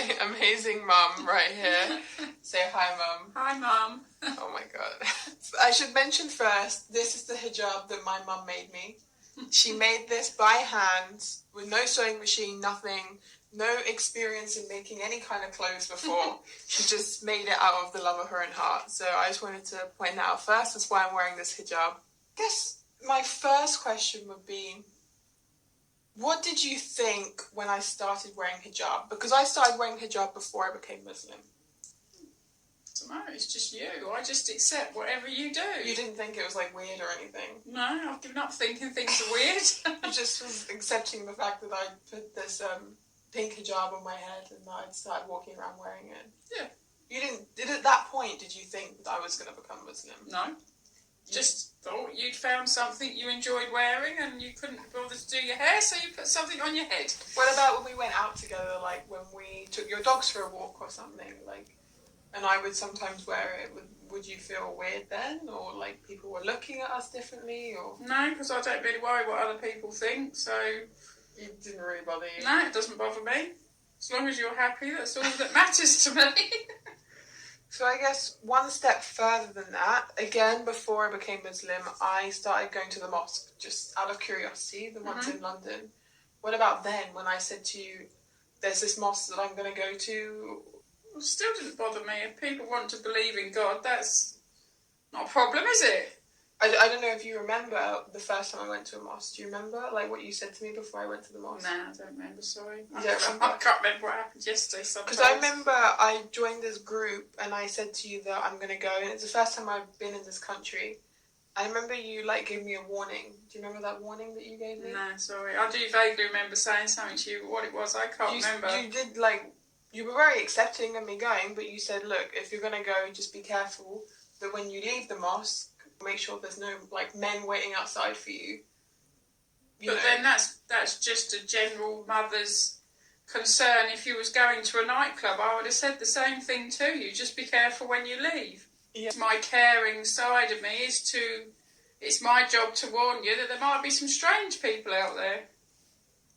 my amazing mum right here. Say hi, Mum. Hi, Mum. Oh my god. I should mention first, this is the hijab that my mum made me. She made this by hand, with no sewing machine, nothing, no experience in making any kind of clothes before. She just made it out of the love of her own heart. So I just wanted to point that out first. That's why I'm wearing this hijab. I guess my first question would be, what did you think when I started wearing hijab? Because I started wearing hijab before I became Muslim. I don't know, it's just you. I just accept whatever you do. You didn't think it was like weird or anything? No, I've given up thinking things are weird. You just was accepting the fact that I put this pink hijab on my head and I'd started walking around wearing it. Yeah. You didn't, at that point, did you think that I was going to become Muslim? No. Just thought you'd found something you enjoyed wearing and you couldn't bother to do your hair, so you put something on your head. What about when we went out together, like when we took your dogs for a walk or something, like, and I would sometimes wear it, would you feel weird then? Or like people were looking at us differently? Or no, because I don't really worry what other people think, so... It didn't really bother you? No, it doesn't bother me. As long as you're happy, that's all that matters to me. So I guess one step further than that, again, before I became Muslim, I started going to the mosque, just out of curiosity, the ones in London. What about then, when I said to you, there's this mosque that I'm going to go to? It still didn't bother me. If people want to believe in God, that's not a problem, is it? I don't know if you remember the first time I went to a mosque. Do you remember, like, what you said to me before I went to the mosque? Nah, I don't remember, sorry. You don't remember? I can't remember what happened yesterday sometimes. Because I remember I joined this group and I said to you that I'm going to go, and it's the first time I've been in this country. I remember you, like, gave me a warning. Do you remember that warning that you gave me? No, sorry. I do vaguely remember saying something to you, but what it was, I can't remember. You did, like, you were very accepting of me going, but you said, look, if you're going to go, just be careful that when you leave the mosque, make sure there's no, like, men waiting outside for you. But then that's just a general mother's concern. If you was going to a nightclub, I would have said the same thing to you. Just be careful when you leave. Yeah. My caring side of me is it's my job to warn you that there might be some strange people out there.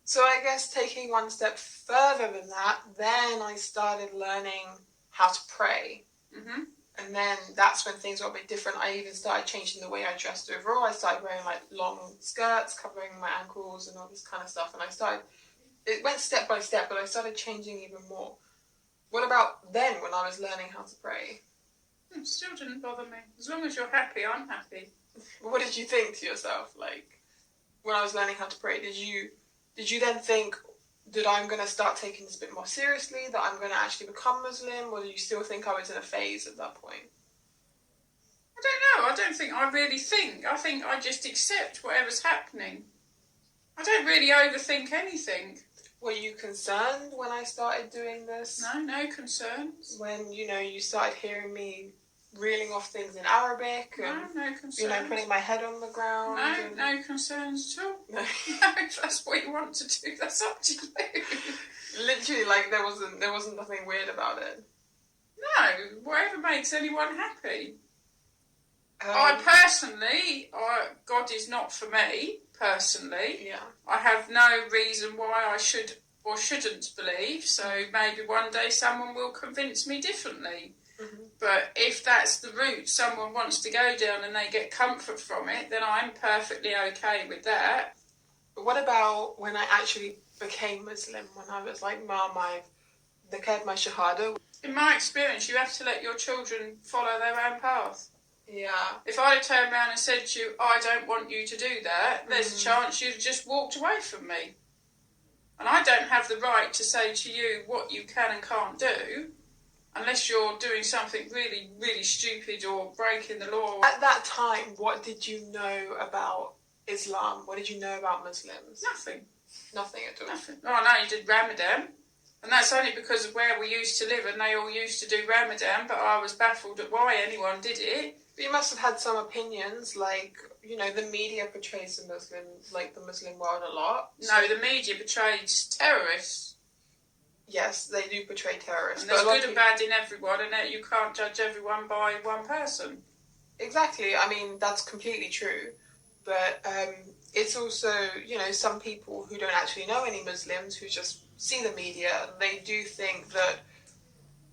So I guess taking one step further than that, then I started learning how to pray. Mm-hmm. And then that's when things got a bit different. I even started changing the way I dressed overall. I started wearing like long skirts, covering my ankles and all this kind of stuff. And it went step by step, but I started changing even more. What about then when I was learning how to pray? It still didn't bother me. As long as you're happy, I'm happy. What did you think to yourself? Like, when I was learning how to pray, did you then think that I'm going to start taking this a bit more seriously, that I'm going to actually become Muslim, or do you still think I was in a phase at that point? I don't know. I don't think I really think. I think I just accept whatever's happening. I don't really overthink anything. Were you concerned when I started doing this? No concerns. When, you started hearing me reeling off things in Arabic and, no concerns. Putting my head on the ground. No concerns at all. No. If that's what you want to do, that's up to you. Literally, like, there wasn't nothing weird about it. No, whatever makes anyone happy. I personally, God is not for me, personally. Yeah. I have no reason why I should or shouldn't believe, so maybe one day someone will convince me differently. Mm-hmm. But if that's the route someone wants to go down and they get comfort from it, then I'm perfectly okay with that. But what about when I actually became Muslim, when I was like, Mom, I've declared my shahada? In my experience, you have to let your children follow their own path. Yeah. If I had turned around and said to you, I don't want you to do that, there's a chance you'd have just walked away from me. And I don't have the right to say to you what you can and can't do, unless you're doing something really, really stupid or breaking the law. At that time, what did you know about Islam? What did you know about Muslims? Nothing. Nothing at all? Nothing. Oh, I know you did Ramadan. And that's only because of where we used to live and they all used to do Ramadan, but I was baffled at why anyone did it. But you must have had some opinions, like, the media portrays the Muslim world a lot. No, the media portrays terrorists. Yes, they do portray terrorists. And there's good and bad in everyone, and you can't judge everyone by one person. Exactly. I mean, that's completely true. But it's also, some people who don't actually know any Muslims who just see the media, they do think that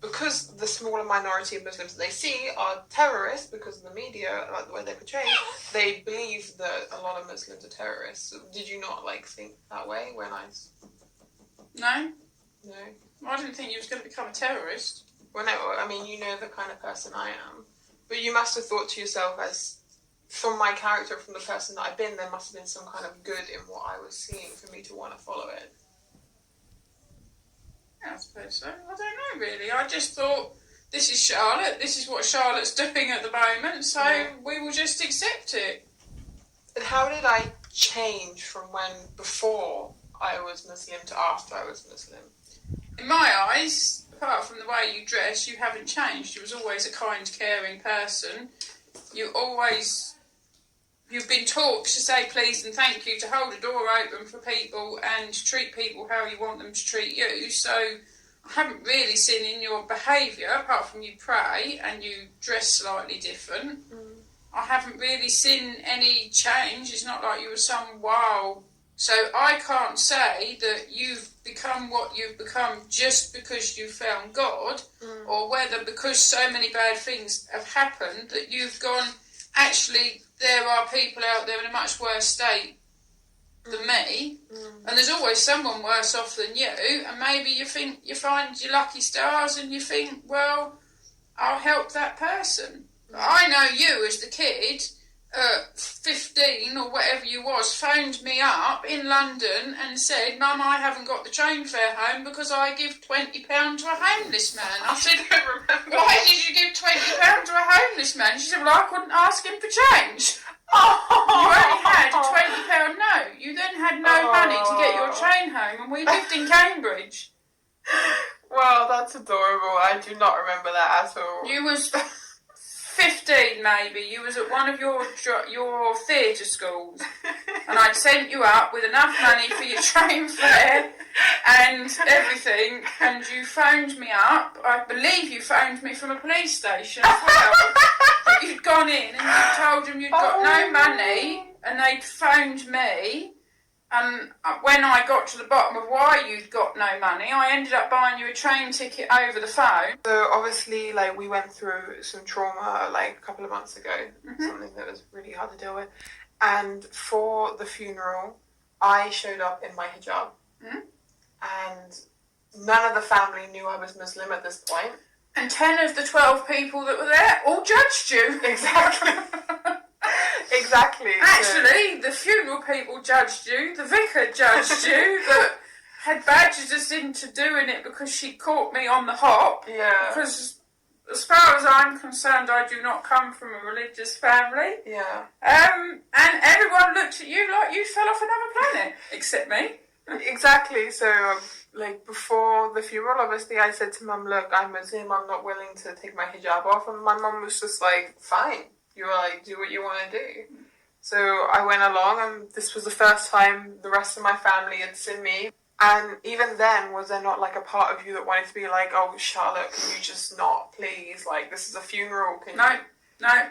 because the smaller minority of Muslims they see are terrorists because of the media, like the way they're portrayed, they believe that a lot of Muslims are terrorists. So did you not like think that way when I? No. No. I didn't think you was going to become a terrorist. Well, no. I mean, you know the kind of person I am, but you must have thought to yourself, as from my character, from the person that I've been, there must have been some kind of good in what I was seeing for me to want to follow it. I suppose so. I don't know, really. I just thought, this is Charlotte, this is what Charlotte's doing at the moment, so we will just accept it. And how did I change from when before I was Muslim to after I was Muslim? In my eyes, apart from the way you dress, you haven't changed. You was always a kind, caring person. You've been taught to say please and thank you, to hold a door open for people and to treat people how you want them to treat you. So I haven't really seen in your behaviour, apart from you pray and you dress slightly different, I haven't really seen any change. It's not like you were some wow. So I can't say that you've become what you've become just because you found God, or whether because so many bad things have happened that you've gone, actually, there are people out there in a much worse state than me, and there's always someone worse off than you, and maybe you find your lucky stars and you think, well, I'll help that person. But I know you as the kid, 15 or whatever you was, phoned me up in London and said, Mum, I haven't got the train fare home because I give £20 to a homeless man. I said, why did you give £20 to a homeless man? She said, well, I couldn't ask him for change. You only had a £20 note. You then had no money to get your train home, and we lived in Cambridge. Wow, that's adorable. I do not remember that at all. You was 15 maybe. You was at one of your theatre schools, and I'd sent you up with enough money for your train fare and everything, and you phoned me up. I believe you phoned me from a police station as well. That you'd gone in and you told them you'd got no money, and they'd phoned me. And when I got to the bottom of why you'd got no money, I ended up buying you a train ticket over the phone. So obviously, like, we went through some trauma, like, a couple of months ago, something that was really hard to deal with. And for the funeral, I showed up in my hijab. And none of the family knew I was Muslim at this point. And 10 of the 12 people that were there all judged you. Exactly. Exactly. Actually, the funeral people judged you, the vicar judged you, that had badgered us into doing it because she caught me on the hop. Yeah. Because as far as I'm concerned, I do not come from a religious family. Yeah. And everyone looked at you like you fell off another planet, except me. Exactly. So, like, before the funeral, obviously, I said to Mum, look, I'm Muslim, I'm not willing to take my hijab off. And my mum was just like, fine. You were like, do what you want to do. So I went along, and this was the first time the rest of my family had seen me. And even then, was there not like a part of you that wanted to be like, oh, Charlotte, can you just not, please? Like, this is a funeral. No,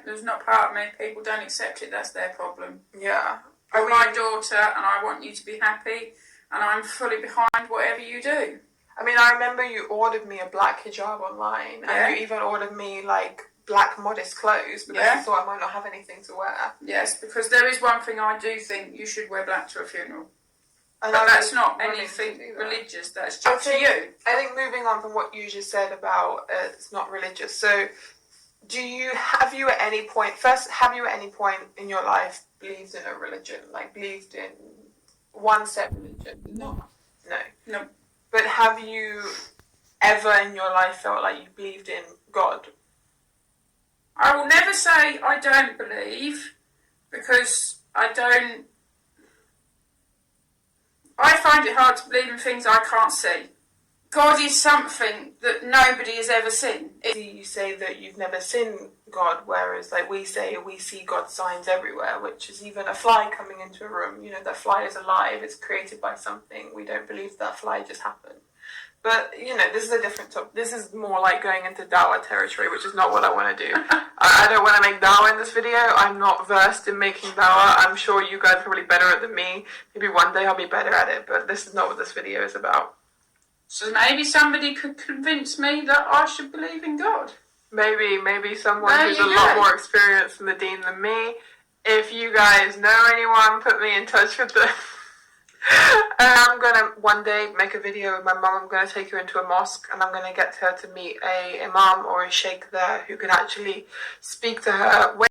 there's not part of me. People don't accept it. That's their problem. Yeah. I'm my daughter, and I want you to be happy, and I'm fully behind whatever you do. I mean, I remember you ordered me a black hijab online, and you even ordered me, like, black modest clothes because you thought I might not have anything to wear. Yes, because there is one thing I do think you should wear black to a funeral. But that's not anything religious, that's just to you. I think moving on from what you just said about it's not religious, so have you at any point in your life believed in a religion, like believed in one set religion? No. But have you ever in your life felt like you believed in God? I will never say I don't believe, because I find it hard to believe in things I can't see. God is something that nobody has ever seen. You say that you've never seen God, whereas like we say we see God's signs everywhere, which is even a fly coming into a room. You know, that fly is alive, it's created by something. We don't believe that fly just happened. But, you know, this is a different topic. This is more like going into dawah territory, which is not what I want to do. I don't want to make dawah in this video. I'm not versed in making dawah. I'm sure you guys are probably better at it than me. Maybe one day I'll be better at it, but this is not what this video is about. So maybe somebody could convince me that I should believe in God. Maybe someone who's a lot more experienced in the deen than me. If you guys know anyone, put me in touch with them. I'm gonna one day make a video with my mum. I'm gonna take her into a mosque and I'm gonna get her to meet a imam or a sheikh there who can actually speak to her.